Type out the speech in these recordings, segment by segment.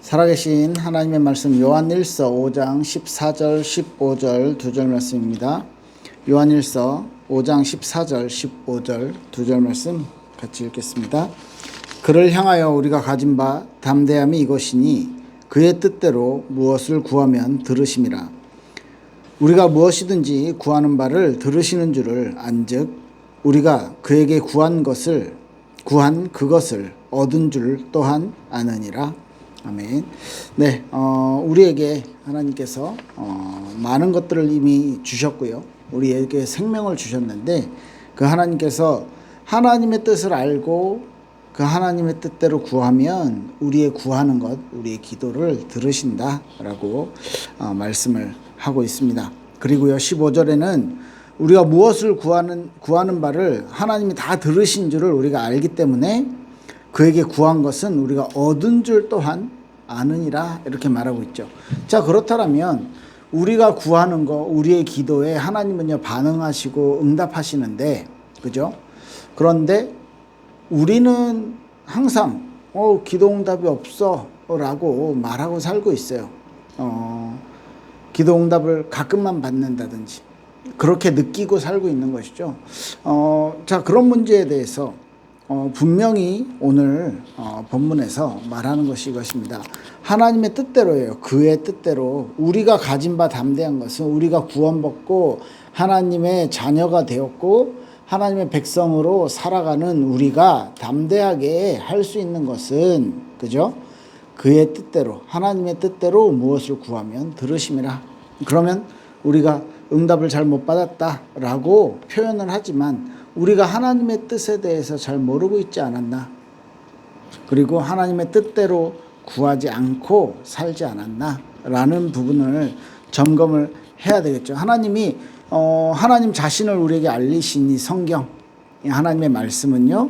살아계신 하나님의 말씀 요한일서 5장 14절 15절 2절 말씀입니다. 요한일서 5장 14절 15절 2절 말씀 같이 읽겠습니다. 그를 향하여 우리가 가진 바 담대함이 이것이니 그의 뜻대로 무엇을 구하면 들으심이라. 우리가 무엇이든지 구하는 바를 들으시는 줄을 안즉 우리가 그에게 구한 그것을 얻은 줄 또한 아느니라. 아멘. 네, 우리에게 하나님께서 많은 것들을 이미 주셨고요. 우리에게 생명을 주셨는데 그 하나님께서 하나님의 뜻을 알고 그 하나님의 뜻대로 구하면 우리의 구하는 것, 우리의 기도를 들으신다라고 말씀을 하고 있습니다. 그리고요, 15절에는 우리가 무엇을 구하는 바를 하나님이 다 들으신 줄을 우리가 알기 때문에 그에게 구한 것은 우리가 얻은 줄 또한 아느니라 이렇게 말하고 있죠. 자, 그렇다면 우리가 구하는 거, 우리의 기도에 하나님은요 반응하시고 응답하시는데, 그죠? 그런데 우리는 항상 기도 응답이 없어 라고 말하고 살고 있어요. 기도 응답을 가끔만 받는다든지 그렇게 느끼고 살고 있는 것이죠. 자, 그런 문제에 대해서 분명히 오늘 본문에서 말하는 것이 이것입니다. 하나님의 뜻대로예요. 그의 뜻대로 우리가 가진 바 담대한 것은 우리가 구원받고 하나님의 자녀가 되었고 하나님의 백성으로 살아가는 우리가 담대하게 할 수 있는 것은, 그죠? 그의 뜻대로, 하나님의 뜻대로 무엇을 구하면 들으심이라. 그러면 우리가 응답을 잘 못 받았다라고 표현을 하지만 우리가 하나님의 뜻에 대해서 잘 모르고 있지 않았나? 그리고 하나님의 뜻대로 구하지 않고 살지 않았나? 라는 부분을 점검을 해야 되겠죠. 하나님이 하나님 자신을 우리에게 알리신 이 성경, 이 하나님의 말씀은요,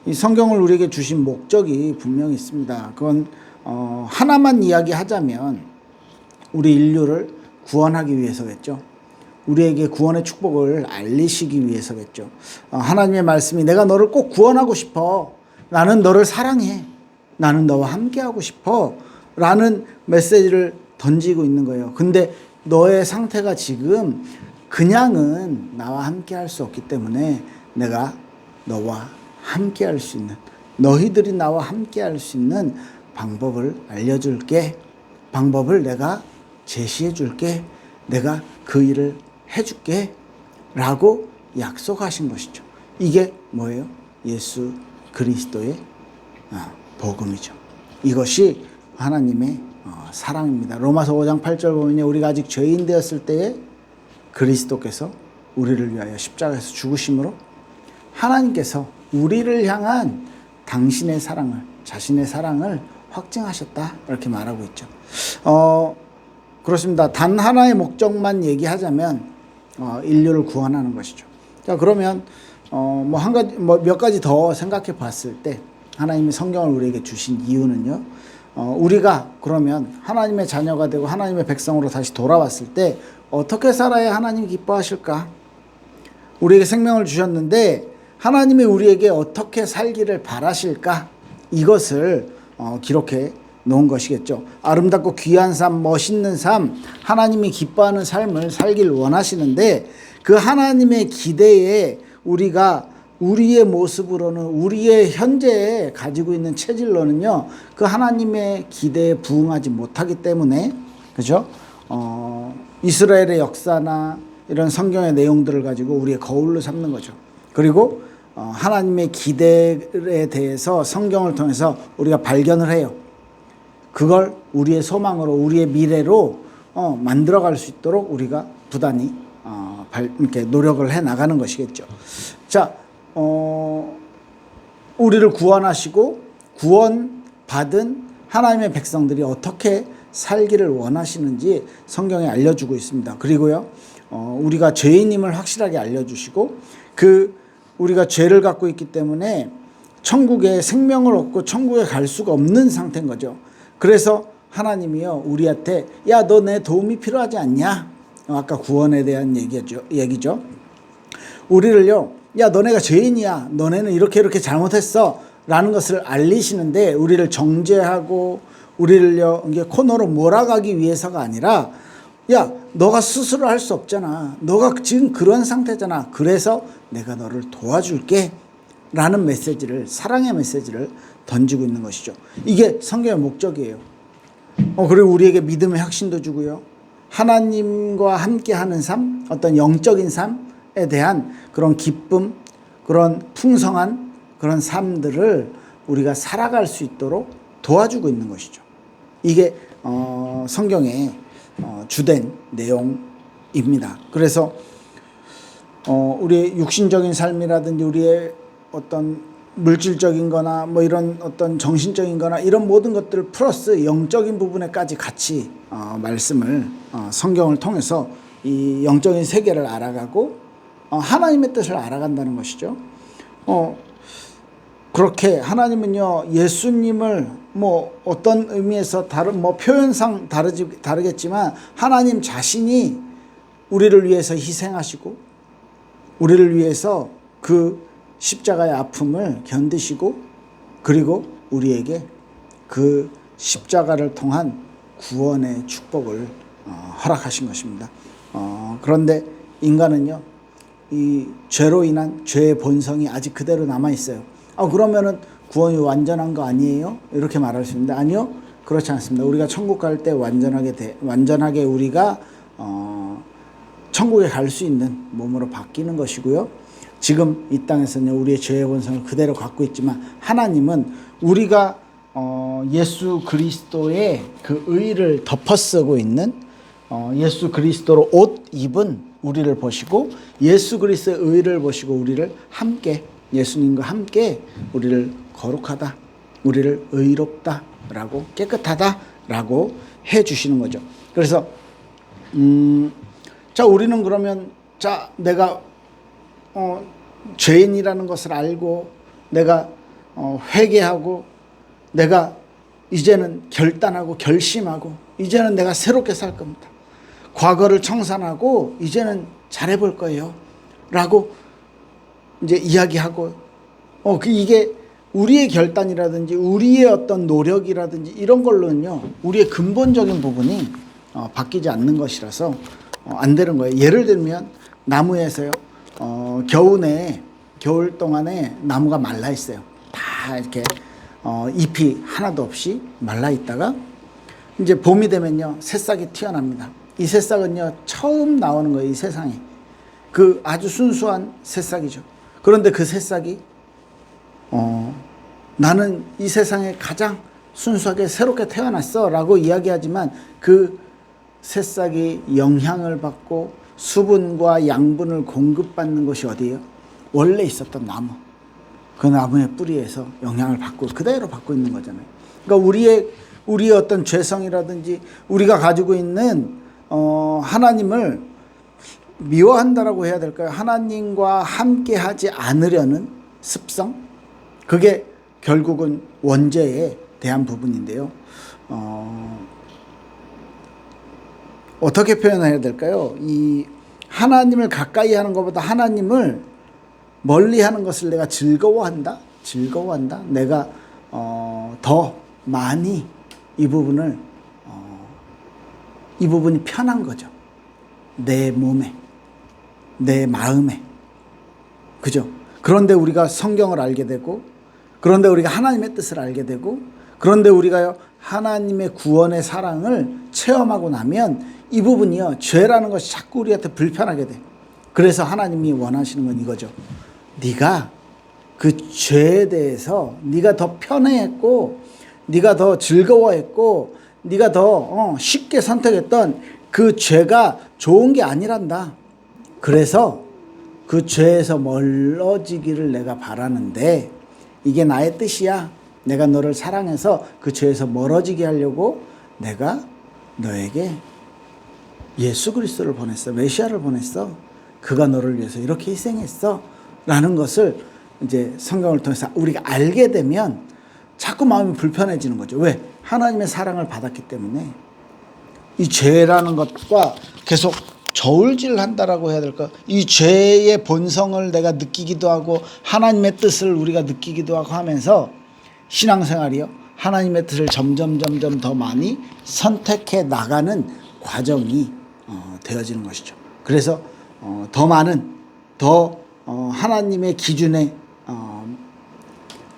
이 성경을 우리에게 주신 목적이 분명히 있습니다. 그건 하나만 이야기하자면 우리 인류를 구원하기 위해서겠죠. 우리에게 구원의 축복을 알리시기 위해서겠죠. 하나님의 말씀이 내가 너를 꼭 구원하고 싶어. 나는 너를 사랑해. 나는 너와 함께하고 싶어. 라는 메시지를 던지고 있는 거예요. 근데 너의 상태가 지금 그냥은 나와 함께할 수 없기 때문에 내가 너와 함께할 수 있는, 너희들이 나와 함께할 수 있는 방법을 알려줄게. 방법을 내가 제시해줄게. 내가 그 일을 해줄게 라고 약속하신 것이죠. 이게 뭐예요? 예수 그리스도의 복음이죠. 이것이 하나님의 사랑입니다. 로마서 5장 8절 보면 우리가 아직 죄인 되었을 때에 그리스도께서 우리를 위하여 십자가에서 죽으심으로 하나님께서 우리를 향한 당신의 사랑을, 자신의 사랑을 확증하셨다 이렇게 말하고 있죠. 그렇습니다. 단 하나의 목적만 얘기하자면 인류를 구원하는 것이죠. 자, 그러면 몇 가지 더 생각해 봤을 때 하나님이 성경을 우리에게 주신 이유는요. 우리가 그러면 하나님의 자녀가 되고 하나님의 백성으로 다시 돌아왔을 때 어떻게 살아야 하나님이 기뻐하실까? 우리에게 생명을 주셨는데 하나님이 우리에게 어떻게 살기를 바라실까? 이것을 기록해 놓은 것이겠죠. 아름답고 귀한 삶, 멋있는 삶, 하나님이 기뻐하는 삶을 살길 원하시는데 그 하나님의 기대에 우리가 우리의 모습으로는, 우리의 현재에 가지고 있는 체질로는요, 그 하나님의 기대에 부응하지 못하기 때문에, 그죠? 이스라엘의 역사나 이런 성경의 내용들을 가지고 우리의 거울로 삼는 거죠. 그리고 하나님의 기대에 대해서 성경을 통해서 우리가 발견을 해요. 그걸 우리의 소망으로, 우리의 미래로 만들어갈 수 있도록 우리가 부단히 이렇게 노력을 해 나가는 것이겠죠. 자, 우리를 구원하시고 구원받은 하나님의 백성들이 어떻게 살기를 원하시는지 성경에 알려주고 있습니다. 그리고요, 우리가 죄인임을 확실하게 알려주시고 우리가 죄를 갖고 있기 때문에 천국에 생명을 얻고 천국에 갈 수가 없는 상태인 거죠. 그래서 하나님이요 우리한테 야, 너 내 도움이 필요하지 않냐? 아까 구원에 대한 얘기죠. 우리를요, 야, 너네가 죄인이야. 너네는 이렇게 잘못했어. 라는 것을 알리시는데 우리를 정죄하고 우리를요 이게 코너로 몰아가기 위해서가 아니라, 야 너가 스스로 할 수 없잖아, 너가 지금 그런 상태잖아, 그래서 내가 너를 도와줄게 라는 메시지를, 사랑의 메시지를 던지고 있는 것이죠. 이게 성경의 목적이에요. 그리고 우리에게 믿음의 확신도 주고요, 하나님과 함께하는 삶, 어떤 영적인 삶에 대한 그런 기쁨, 그런 풍성한 그런 삶들을 우리가 살아갈 수 있도록 도와주고 있는 것이죠. 이게 성경의 주된 내용입니다. 그래서 우리의 육신적인 삶이라든지 우리의 어떤 물질적인 거나 뭐 이런 어떤 정신적인 거나 이런 모든 것들 플러스 영적인 부분에까지 같이 말씀을 성경을 통해서 이 영적인 세계를 알아가고 하나님의 뜻을 알아간다는 것이죠. 그렇게 하나님은요 예수님을 뭐 어떤 의미에서 다른 뭐 표현상 다르겠지만 하나님 자신이 우리를 위해서 희생하시고 우리를 위해서 그 십자가의 아픔을 견디시고 그리고 우리에게 그 십자가를 통한 구원의 축복을 허락하신 것입니다. 그런데 인간은요 이 죄로 인한 죄의 본성이 아직 그대로 남아 있어요. 그러면은 구원이 완전한 거 아니에요? 이렇게 말할 수 있는데 아니요, 그렇지 않습니다. 우리가 천국 갈 때 완전하게 우리가 천국에 갈 수 있는 몸으로 바뀌는 것이고요. 지금 이 땅에서는 우리의 죄의 본성을 그대로 갖고 있지만 하나님은 우리가 예수 그리스도의 그 의를 덮어쓰고 있는 예수 그리스도로 옷 입은 우리를 보시고 예수 그리스도의 의를 보시고 우리를 함께 예수님과 함께 우리를 거룩하다, 우리를 의롭다라고 깨끗하다라고 해주시는 거죠. 그래서 자 우리는 그러면 자 내가 죄인이라는 것을 알고 내가 회개하고 내가 이제는 결단하고 결심하고 이제는 내가 새롭게 살 겁니다. 과거를 청산하고 이제는 잘해볼 거예요 라고 이제 이야기하고 이게 우리의 결단이라든지 우리의 어떤 노력이라든지 이런 걸로는요 우리의 근본적인 부분이 바뀌지 않는 것이라서 안 되는 거예요. 예를 들면 나무에서요 겨울 동안에 나무가 말라 있어요. 다 이렇게 잎이 하나도 없이 말라 있다가 이제 봄이 되면요 새싹이 튀어납니다. 이 새싹은요 처음 나오는 거예요. 이 세상에 그 아주 순수한 새싹이죠. 그런데 그 새싹이 나는 이 세상에 가장 순수하게 새롭게 태어났어 라고 이야기하지만 그 새싹이 영향을 받고 수분과 양분을 공급받는 것이 어디예요? 원래 있었던 나무, 그 나무의 뿌리에서 영향을 받고 그대로 받고 있는 거잖아요. 그러니까 우리의 어떤 죄성이라든지 우리가 가지고 있는 하나님을 미워한다라고 해야 될까요? 하나님과 함께하지 않으려는 습성, 그게 결국은 원죄에 대한 부분인데요. 어떻게 표현해야 될까요? 이 하나님을 가까이 하는 것보다 하나님을 멀리 하는 것을 내가 즐거워한다. 내가 더 많이 이 부분이 편한 거죠. 내 몸에, 내 마음에. 그죠? 그런데 우리가 성경을 알게 되고, 그런데 우리가 하나님의 뜻을 알게 되고, 그런데 우리가 하나님의 구원의 사랑을 체험하고 나면 이 부분이요 죄라는 것이 자꾸 우리한테 불편하게 돼. 그래서 하나님이 원하시는 건 이거죠. 네가 그 죄에 대해서 네가 더 편해했고 네가 더 즐거워했고 네가 더 쉽게 선택했던 그 죄가 좋은 게 아니란다. 그래서 그 죄에서 멀어지기를 내가 바라는데 이게 나의 뜻이야. 내가 너를 사랑해서 그 죄에서 멀어지게 하려고 내가 너에게 예수 그리스도를 보냈어. 메시아를 보냈어. 그가 너를 위해서 이렇게 희생했어. 라는 것을 이제 성경을 통해서 우리가 알게 되면 자꾸 마음이 불편해지는 거죠. 왜? 하나님의 사랑을 받았기 때문에. 이 죄라는 것과 계속 저울질한다라고 해야 될까? 이 죄의 본성을 내가 느끼기도 하고 하나님의 뜻을 우리가 느끼기도 하고 하면서 신앙생활이요 하나님의 뜻을 점점 더 많이 선택해 나가는 과정이 되어지는 것이죠. 그래서 더 많은 하나님의 기준에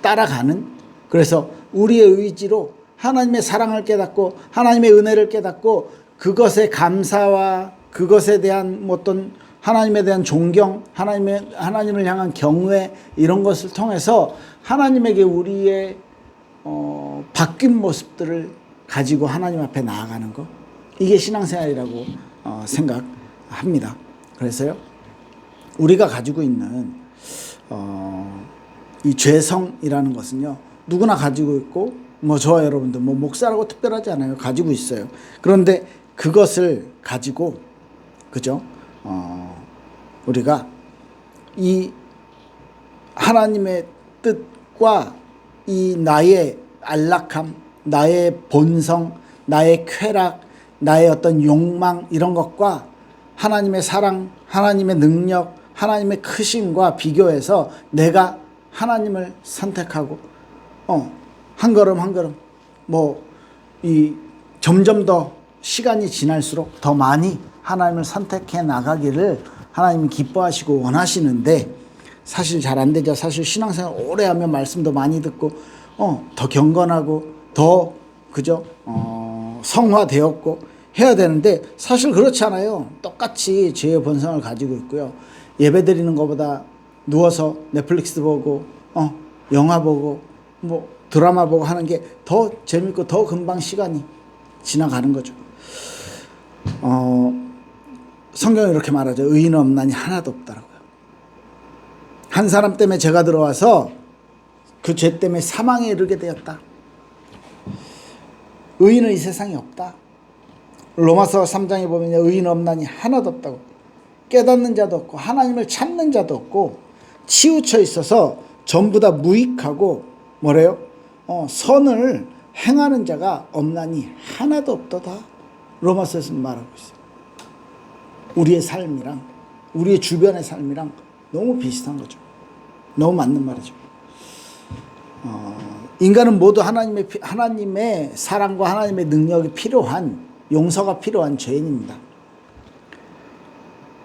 따라가는, 그래서 우리의 의지로 하나님의 사랑을 깨닫고 하나님의 은혜를 깨닫고 그것의 감사와 그것에 대한 어떤 하나님에 대한 존경, 하나님을 향한 경외, 이런 것을 통해서 하나님에게 우리의 바뀐 모습들을 가지고 하나님 앞에 나아가는 것, 이게 신앙생활이라고 생각합니다. 그래서요, 우리가 가지고 있는 이 죄성이라는 것은요, 누구나 가지고 있고, 저와 여러분들 목사라고 특별하지 않아요. 가지고 있어요. 그런데 그것을 가지고, 그죠? 우리가 이 하나님의 뜻과 이 나의 안락함, 나의 본성, 나의 쾌락, 나의 어떤 욕망, 이런 것과 하나님의 사랑, 하나님의 능력, 하나님의 크심과 비교해서 내가 하나님을 선택하고 한 걸음 한 걸음 점점 더 시간이 지날수록 더 많이 하나님을 선택해 나가기를 하나님이 기뻐하시고 원하시는데, 사실 잘 안 되죠. 사실 신앙생활 오래 하면 말씀도 많이 듣고 더 경건하고 더 그죠? 성화되었고 해야 되는데, 사실 그렇지 않아요. 똑같이 죄의 본성을 가지고 있고요. 예배 드리는 것보다 누워서 넷플릭스 보고 영화 보고 드라마 보고 하는 게 더 재밌고 더 금방 시간이 지나가는 거죠. 성경이 이렇게 말하죠. 의인은 없나니 하나도 없다라고요. 한 사람 때문에 죄가 들어와서 그 죄 때문에 사망에 이르게 되었다. 의인은 이 세상에 없다. 로마서 3장에 보면 의인 없나니 하나도 없다고. 깨닫는 자도 없고 하나님을 찾는 자도 없고 치우쳐 있어서 전부 다 무익하고 뭐래요? 선을 행하는 자가 없나니 하나도 없도다. 로마서에서 말하고 있어요. 우리의 삶이랑 우리의 주변의 삶이랑 너무 비슷한 거죠. 너무 맞는 말이죠. 인간은 모두 하나님의 사랑과 하나님의 능력이 필요한, 용서가 필요한 죄인입니다.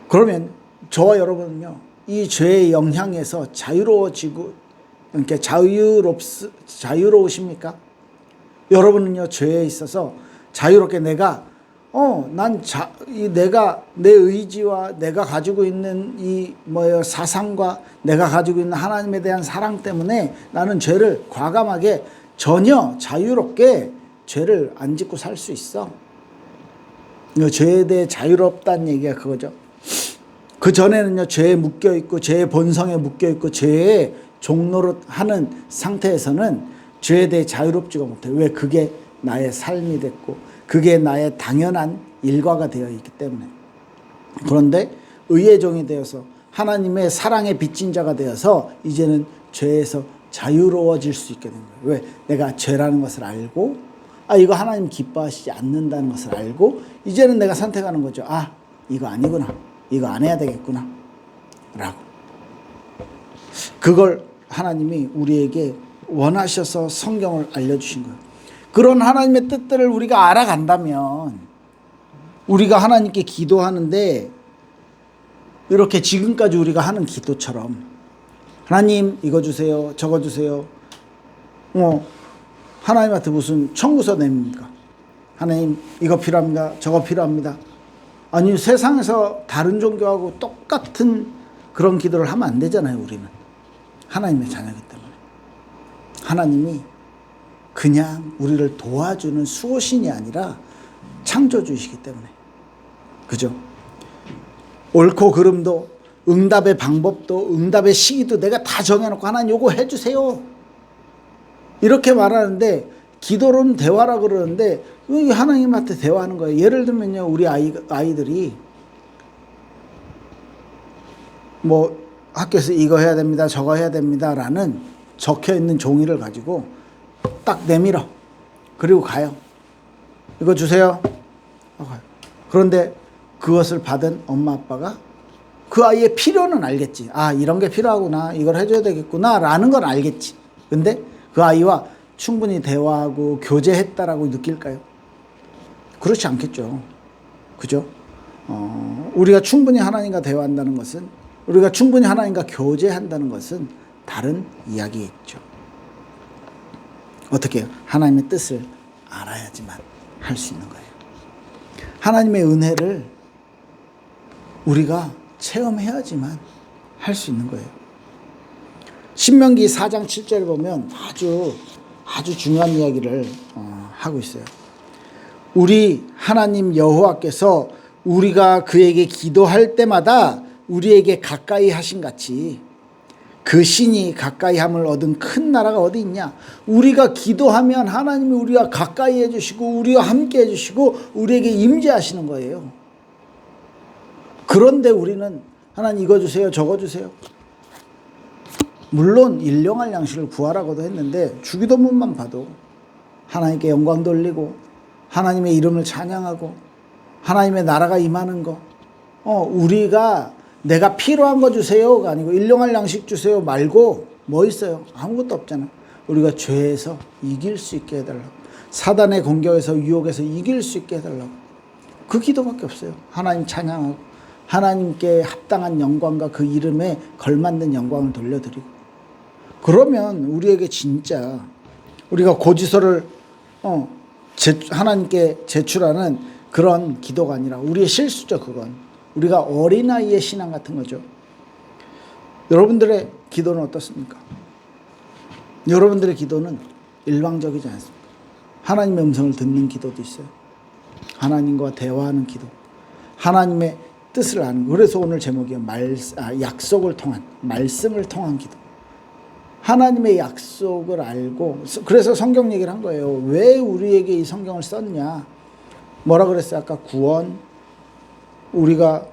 그러면 저와 여러분은요, 이 죄의 영향에서 자유로워지고, 그러니까 자유로우십니까? 여러분은요, 죄에 있어서 자유롭게 내가 내 의지와 내가 가지고 있는 사상과 내가 가지고 있는 하나님에 대한 사랑 때문에 나는 죄를 과감하게 전혀 자유롭게 죄를 안 짓고 살 수 있어. 죄에 대해 자유롭다는 얘기가 그거죠. 그 전에는요, 죄에 묶여 있고 죄의 본성에 묶여 있고 죄의 종노릇 하는 상태에서는 죄에 대해 자유롭지가 못해요. 왜? 그게 나의 삶이 됐고 그게 나의 당연한 일과가 되어 있기 때문에. 그런데 의의 종이 되어서 하나님의 사랑에 빚진 자가 되어서 이제는 죄에서 자유로워질 수 있게 된 거예요. 왜? 내가 죄라는 것을 알고 이거 하나님 기뻐하시지 않는다는 것을 알고 이제는 내가 선택하는 거죠. 이거 아니구나. 이거 안 해야 되겠구나 라고. 그걸 하나님이 우리에게 원하셔서 성경을 알려주신 거예요. 그런 하나님의 뜻들을 우리가 알아간다면 우리가 하나님께 기도하는데 이렇게 지금까지 우리가 하는 기도처럼 하나님 이거 주세요, 저거 주세요. 하나님한테 무슨 청구서 냅니까? 하나님 이거 필요합니다, 저거 필요합니다. 아니, 세상에서 다른 종교하고 똑같은 그런 기도를 하면 안 되잖아요. 우리는 하나님의 자녀이기 때문에. 하나님이 그냥 우리를 도와주는 수호신이 아니라 창조주이시기 때문에. 그죠? 옳고 그름도, 응답의 방법도, 응답의 시기도 내가 다 정해놓고 하나님 요거 해주세요 이렇게 말하는데, 기도로는 대화라 그러는데 하나님한테 대화하는 거예요. 예를 들면요, 우리 아이들이 학교에서 이거 해야 됩니다, 저거 해야 됩니다 라는 적혀있는 종이를 가지고 딱 내밀어. 그리고 가요. 이거 주세요. 그런데 그것을 받은 엄마 아빠가 그 아이의 필요는 알겠지. 이런 게 필요하구나, 이걸 해줘야 되겠구나 라는 건 알겠지. 근데 그 아이와 충분히 대화하고 교제했다라고 느낄까요? 그렇지 않겠죠. 그죠? 우리가 충분히 하나님과 대화한다는 것은, 우리가 충분히 하나님과 교제한다는 것은 다른 이야기겠죠. 어떻게 해요? 하나님의 뜻을 알아야지만 할 수 있는 거예요. 하나님의 은혜를 우리가 체험해야지만 할 수 있는 거예요. 신명기 4장 7절을 보면 아주 중요한 이야기를 하고 있어요. 우리 하나님 여호와께서 우리가 그에게 기도할 때마다 우리에게 가까이 하신 같이 그 신이 가까이 함을 얻은 큰 나라가 어디 있냐? 우리가 기도하면 하나님이 우리와 가까이 해주시고 우리와 함께 해주시고 우리에게 임재하시는 거예요. 그런데 우리는 하나님 이거 주세요, 저거 주세요. 물론 일용할 양식을 구하라고도 했는데 주기도문만 봐도 하나님께 영광 돌리고 하나님의 이름을 찬양하고 하나님의 나라가 임하는 거, 우리가 내가 필요한 거 주세요가 아니고 일용할 양식 주세요 말고 뭐 있어요? 아무것도 없잖아. 우리가 죄에서 이길 수 있게 해달라고, 사단의 공격에서 유혹에서 이길 수 있게 해달라고, 그 기도밖에 없어요. 하나님 찬양하고 하나님께 합당한 영광과 그 이름에 걸맞는 영광을 돌려드리고, 그러면 우리에게 진짜 우리가 고지서를 하나님께 제출하는 그런 기도가 아니라 우리의 실수죠. 그건 우리가 어린아이의 신앙 같은 거죠. 여러분들의 기도는 어떻습니까? 여러분들의 기도는 일방적이지 않습니까? 하나님의 음성을 듣는 기도도 있어요. 하나님과 대화하는 기도, 하나님의 뜻을 아는 거. 그래서 오늘 제목이 약속을 통한, 말씀을 통한 기도. 하나님의 약속을 알고, 그래서 성경 얘기를 한 거예요. 왜 우리에게 이 성경을 썼냐? 뭐라 그랬어요? 아까 구원, 우리가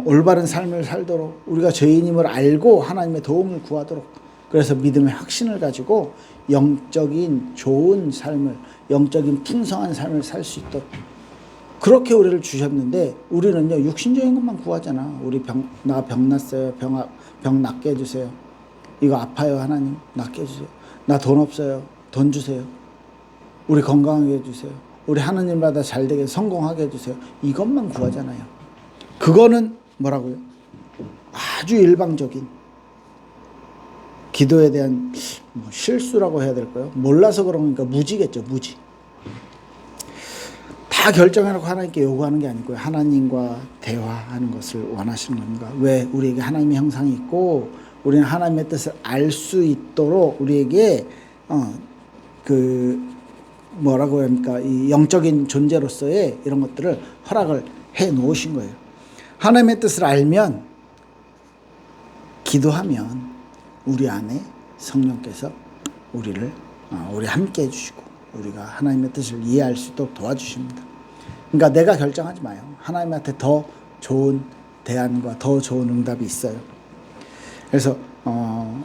올바른 삶을 살도록, 우리가 죄인임을 알고 하나님의 도움을 구하도록, 그래서 믿음의 확신을 가지고 영적인 좋은 삶을, 영적인 풍성한 삶을 살 수 있도록 그렇게 우리를 주셨는데, 우리는요 육신적인 것만 구하잖아. 우리 나 병 났어요, 병 낫게 해주세요. 이거 아파요, 하나님 낫게 해주세요. 나 돈 없어요, 돈 주세요. 우리 건강하게 해주세요. 우리 하느님마다 잘되게 성공하게 해주세요. 이것만 구하잖아요. 그거는 뭐라고요? 아주 일방적인 기도에 대한 실수라고 해야 될까요? 몰라서 그러니까 무지겠죠. 무지. 다 결정해놓고 하나님께 요구하는 게 아니고요. 하나님과 대화하는 것을 원하시는 겁니다. 왜? 우리에게 하나님의 형상이 있고 우리는 하나님의 뜻을 알 수 있도록 우리에게 뭐라고 합니까? 이 영적인 존재로서의 이런 것들을 허락을 해 놓으신 거예요. 하나님의 뜻을 알면, 기도하면 우리 안에 성령께서 우리 함께 해주시고 우리가 하나님의 뜻을 이해할 수 있도록 도와주십니다. 그러니까 내가 결정하지 마요. 하나님한테 더 좋은 대안과 더 좋은 응답이 있어요. 그래서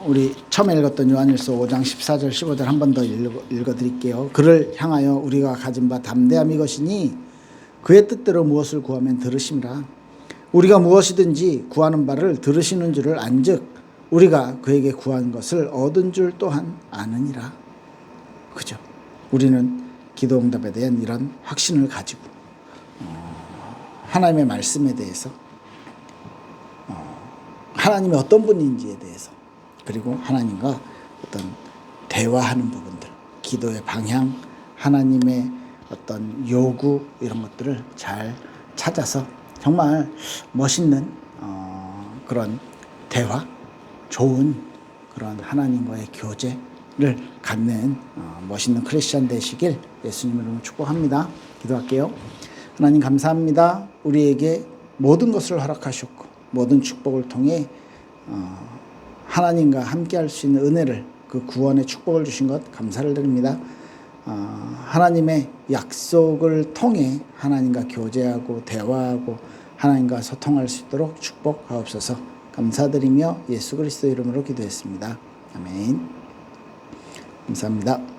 우리 처음에 읽었던 요한일서 5장 14절 15절 한 번 더 읽어드릴게요. 그를 향하여 우리가 가진 바 담대함 이것이니 그의 뜻대로 무엇을 구하면 들으심이라. 우리가 무엇이든지 구하는 바를 들으시는 줄을 안즉 우리가 그에게 구한 것을 얻은 줄 또한 아느니라. 그죠? 우리는 기도 응답에 대한 이런 확신을 가지고 하나님의 말씀에 대해서, 하나님이 어떤 분인지에 대해서, 그리고 하나님과 어떤 대화하는 부분들, 기도의 방향, 하나님의 어떤 요구, 이런 것들을 잘 찾아서 정말 멋있는 그런 대화, 좋은 그런 하나님과의 교제를 갖는 멋있는 크리스찬 되시길 예수님 이름으로 축복합니다. 기도할게요. 하나님 감사합니다. 우리에게 모든 것을 허락하셨고 모든 축복을 통해 하나님과 함께 할 수 있는 은혜를, 그 구원의 축복을 주신 것 감사를 드립니다. 하나님의 약속을 통해 하나님과 교제하고 대화하고 하나님과 소통할 수 있도록 축복하옵소서. 감사드리며 예수 그리스도 이름으로 기도했습니다. 아멘. 감사합니다.